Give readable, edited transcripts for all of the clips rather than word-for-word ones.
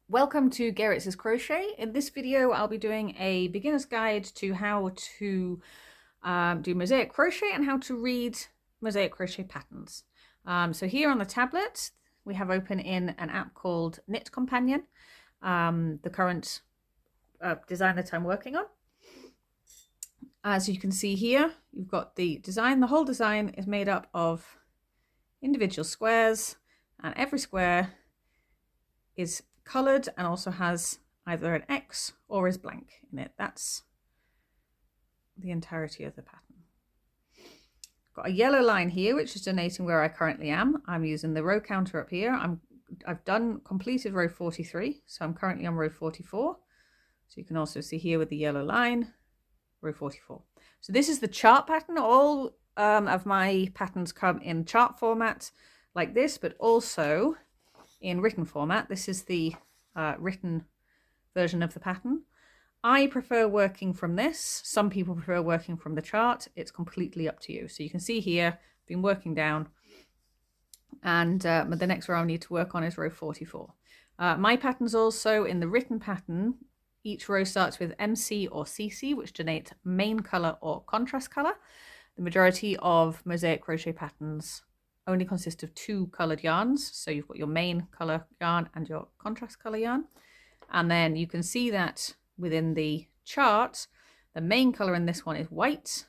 Welcome to Etsy Crochet. In this video I'll be doing a beginner's guide to how to do mosaic crochet and how to read mosaic crochet patterns. So here on the tablet we have open in an app called Knit Companion, the current design that I'm working on. As you can see here, you've got the design. The whole design is made up of individual squares, and every square is colored and also has either an X or is blank in it. That's the entirety of the pattern. Got a yellow line here which is denoting where I currently am. I'm using the row counter up here. I've completed row 43, so I'm currently on row 44. So you can also see here with the yellow line, row 44. So this is the chart pattern. All of my patterns come in chart format like this, but also in written format. This is the written version of the pattern. I prefer working from this. Some people prefer working from the chart. It's completely up to you. So you can see here, I've been working down, and the next row I need to work on is row 44. My pattern's also in the written pattern. Each row starts with MC or CC, which denotes main color or contrast color. The majority of mosaic crochet patterns only consist of two colored yarns. So you've got your main color yarn and your contrast color yarn. And then you can see that within the chart, the main color in this one is white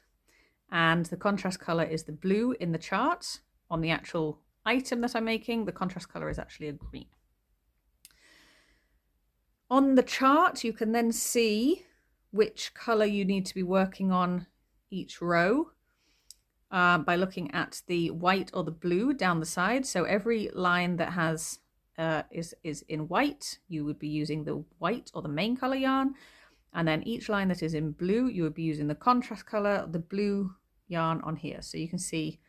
and the contrast color is the blue in the chart. On the actual item that I'm making, the contrast color is actually a green. On the chart, you can then see which color you need to be working on each row by looking at the white or the blue down the side. So every line that has is in white, you would be using the white or the main color yarn, and then each line that is in blue, you would be using the contrast color, the blue yarn on here. So you can see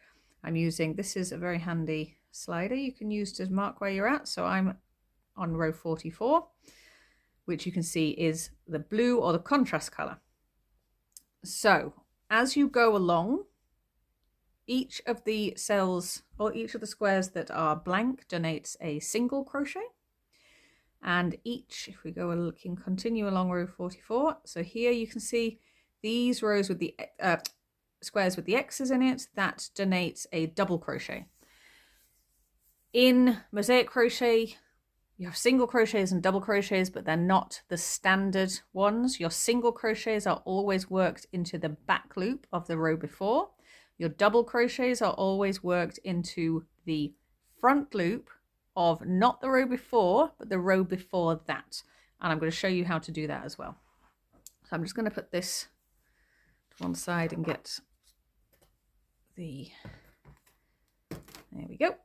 I'm using, this is a very handy slider you can use to mark where you're at. So I'm on row 44, which you can see is the blue or the contrast color. So as you go along, each of the cells or each of the squares that are blank denotes a single crochet, and each, if we go looking, continue along row 44, so here you can see these rows with the squares with the X's in it, that denotes a double crochet. In mosaic crochet you have single crochets and double crochets, but they're not the standard ones. Your single crochets are always worked into the back loop of the row before. Your double crochets are always worked into the front loop of not the row before, but the row before that. And I'm going to show you how to do that as well. So I'm just going to put this to one side and get the, there we go.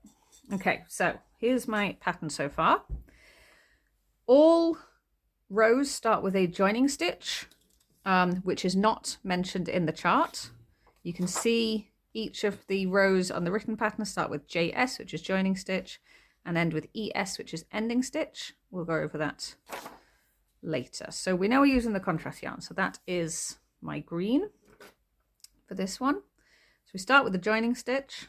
Okay, so here's my pattern so far. All rows start with a joining stitch, which is not mentioned in the chart. You can see each of the rows on the written pattern start with JS, which is joining stitch, and end with ES, which is ending stitch. We'll go over that later. So we know we're using the contrast yarn. So that is my green for this one. So we start with the joining stitch.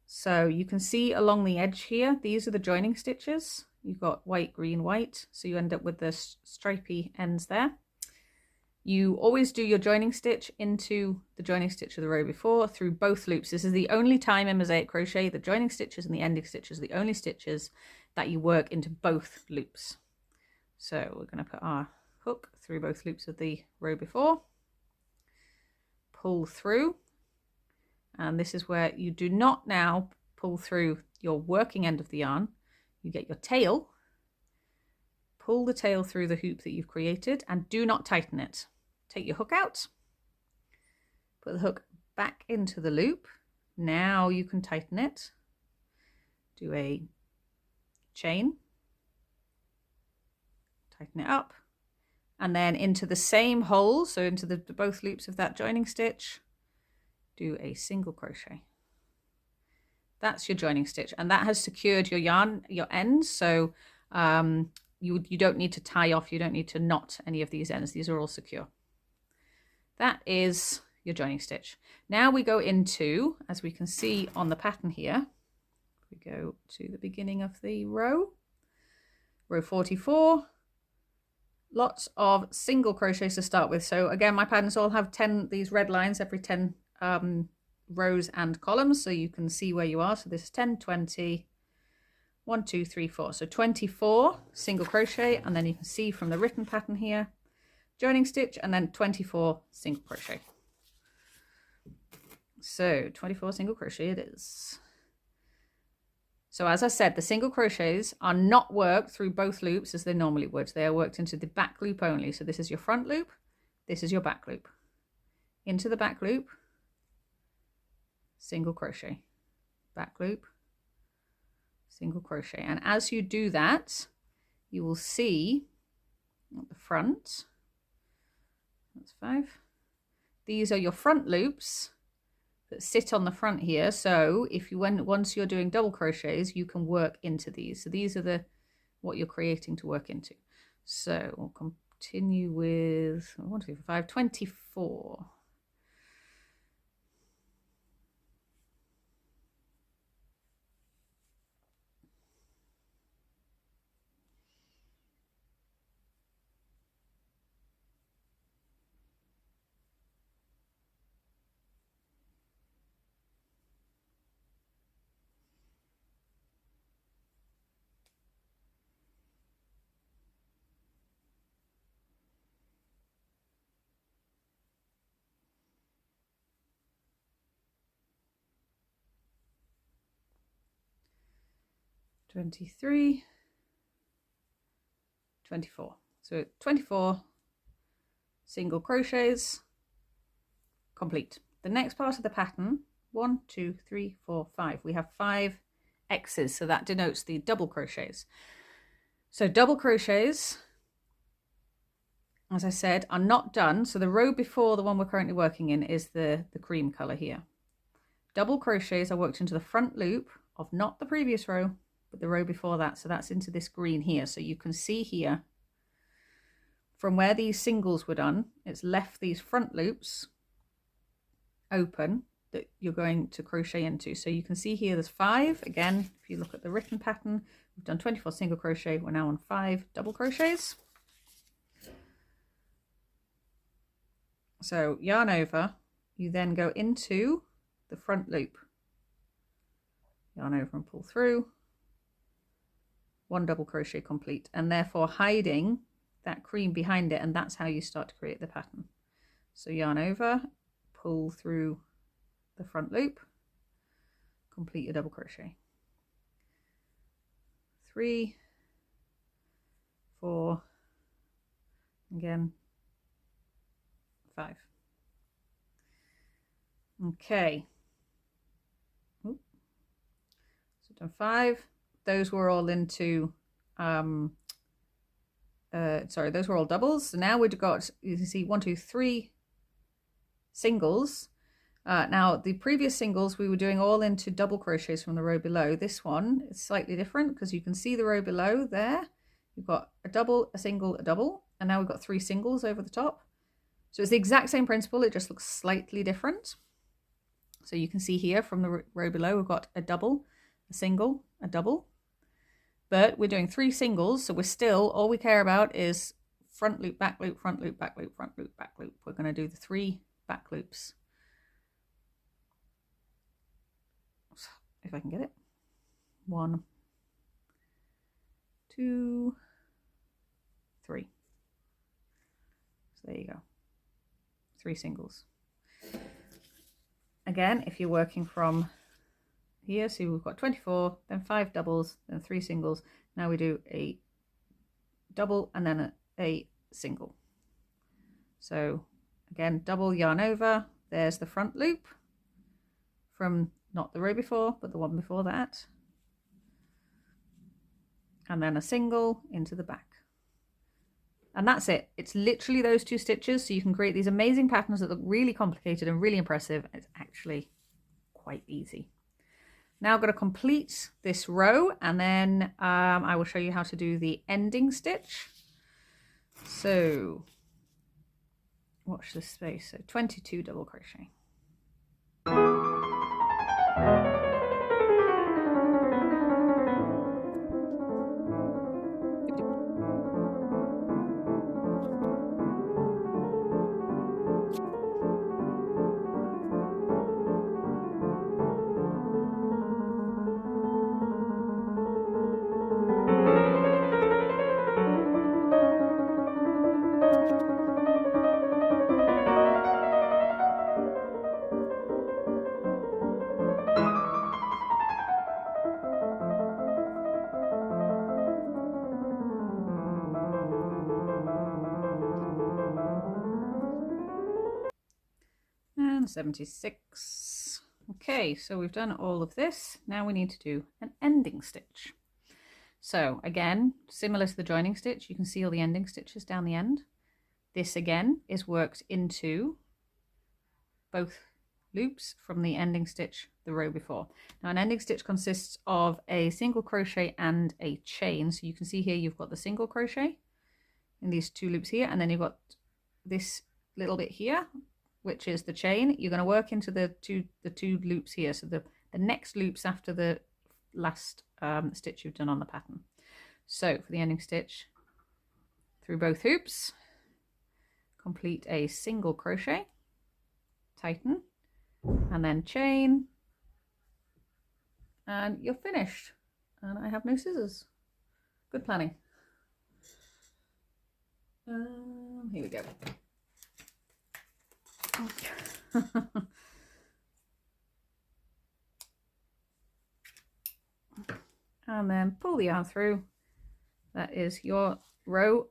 So you can see along the edge here, these are the joining stitches. You've got white, green, white. So you end up with the stripy ends there. You always do your joining stitch into the joining stitch of the row before through both loops. This is the only time in mosaic crochet, the joining stitches and the ending stitches are the only stitches that you work into both loops. So we're going to put our hook through both loops of the row before, pull through, and this is where you do not now pull through your working end of the yarn. You get your tail, pull the tail through the hoop that you've created, and do not tighten it. Take your hook out, put the hook back into the loop. Now you can tighten it. Do a chain, tighten it up, and then into the same hole, so into the both loops of that joining stitch, do a single crochet. That's your joining stitch, and that has secured your yarn, your ends. So you don't need to tie off, you don't need to knot any of these ends. These are all secure. That is your joining stitch. Now we go into, as we can see on the pattern here, we go to the beginning of the row. row 44, lots of single crochets to start with. So again, my patterns all have 10 these red lines every 10 rows and columns, so you can see where you are. So this is 10, 20, 1, 2, 3, 4. So 24 single crochet, and then you can see from the written pattern here, joining stitch, and then 24 single crochet. So 24 single crochet it is. So as I said, the single crochets are not worked through both loops as they normally would. They are worked into the back loop only. So this is your front loop, this is your back loop. Into the back loop, single crochet, back loop, single crochet. And as you do that, you will see at the front, that's 5. These are your front loops that sit on the front here. So if you once you're doing double crochets, you can work into these. So these are what you're creating to work into. So we'll continue with 1, 2, 3, 4, 5, 24. (23), 24. So 24 single crochets complete. The next part of the pattern, 1, 2, 3, 4, 5. We have 5 X's, so that denotes the double crochets. So double crochets, as I said, are not done. So the row before the one we're currently working in is the cream color here. Double crochets are worked into the front loop of not the previous row, but the row before that. So that's into this green here. So you can see here from where these singles were done, it's left these front loops open that you're going to crochet into. So you can see here there's 5. Again, if you look at the written pattern, we've done 24 single crochet. We're now on 5 double crochets. So yarn over, you then go into the front loop, yarn over and pull through, 1 double crochet complete, and therefore hiding that cream behind it, and that's how you start to create the pattern. So yarn over, pull through the front loop, complete your double crochet. 3, 4, again 5. Okay. Oop. So done 5. Those were all into those were all doubles. So now we've got, you can see 1, 2, 3 singles. Now the previous singles we were doing all into double crochets from the row below. This one is slightly different because you can see the row below there. You've got a double, a single, a double, and now we've got 3 singles over the top. So it's the exact same principle, it just looks slightly different. So you can see here from the row below, we've got a double, a single, a double. But we're doing 3 singles, so we're still, all we care about is front loop, back loop, front loop, back loop, front loop, back loop. We're going to do the 3 back loops. If I can get it. 1, 2, 3. So there you go. 3 singles. Again, if you're working from here, see we've got 24, then 5 doubles, then 3 singles. Now we do a double and then a single. So again, double, yarn over, there's the front loop from not the row before, but the one before that. And then a single into the back. And that's it. It's literally those 2 stitches. So you can create these amazing patterns that look really complicated and really impressive. It's actually quite easy. Now I'm going to complete this row, and then I will show you how to do the ending stitch. So watch this space. So 22 double crochet. and 76. Okay, so we've done all of this. Now we need to do an ending stitch. So again, similar to the joining stitch, you can see all the ending stitches down the end. This again is worked into both loops from the ending stitch the row before. Now an ending stitch consists of a single crochet and a chain. So you can see here you've got the single crochet in these two loops here, and then you've got this little bit here, which is the chain. You're going to work into the two loops here, so the next loops after the last stitch you've done on the pattern. So for the ending stitch, through both hoops, complete a single crochet, tighten, and then chain, and you're finished. And I have no scissors. Good planning. Here we go. And then pull the yarn through. That is your row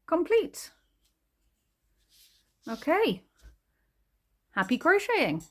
complete. Okay, happy crocheting.